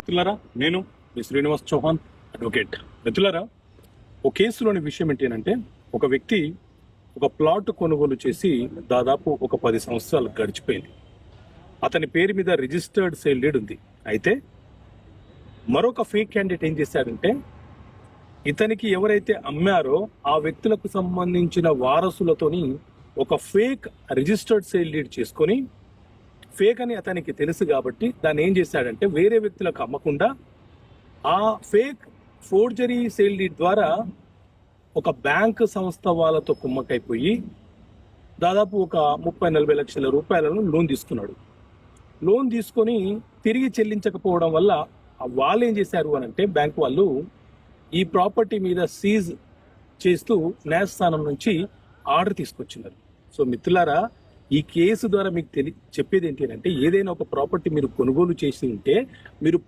మిత్రులారా, నేను మీ శ్రీనివాస్ చౌహాన్, అడ్వకేట్. మిత్రులారా, ఒక కేసులోని విషయం ఏంటంటే, ఒక వ్యక్తి ఒక ప్లాట్ కొనుగోలు చేసి దాదాపు ఒక 10 సంవత్సరాలు గడిచిపోయింది. అతని పేరు మీద రిజిస్టర్డ్ సేల్ డీడ్ ఉంది. అయితే మరొక ఫేక్ క్యాండిడేట్ ఏం చేశాడంటే, ఇతనికి ఎవరైతే అమ్మారో ఆ వ్యక్తులకు సంబంధించిన వారసులతోని ఒక ఫేక్ రిజిస్టర్డ్ సేల్ డీడ్ చేసుకొని, ఫేక్ అని అతనికి తెలుసు కాబట్టి దాన్ని ఏం చేశాడంటే, వేరే వ్యక్తులకు అమ్మకుండా ఆ ఫేక్ ఫోర్జరీ సేల్ డీడ్ ద్వారా ఒక బ్యాంక్ సంస్థ వాళ్ళతో కుమ్మకైపోయి దాదాపు ఒక 30-40 లక్షల రూపాయలను లోన్ తీసుకున్నాడు. లోన్ తీసుకొని తిరిగి చెల్లించకపోవడం వల్ల వాళ్ళు ఏం చేశారు అని అంటే, బ్యాంక్ వాళ్ళు ఈ ప్రాపర్టీ మీద సీజ్ చేస్తూ న్యాయస్థానం నుంచి ఆర్డర్ తీసుకొచ్చినారు. సో మిత్రులారా, ఈ కేసు ద్వారా మీకు చెప్పేది ఏంటి అంటే, ఏదైనా ఒక ప్రాపర్టీ మీరు కొనుగోలు చేసి ఉంటే మీరు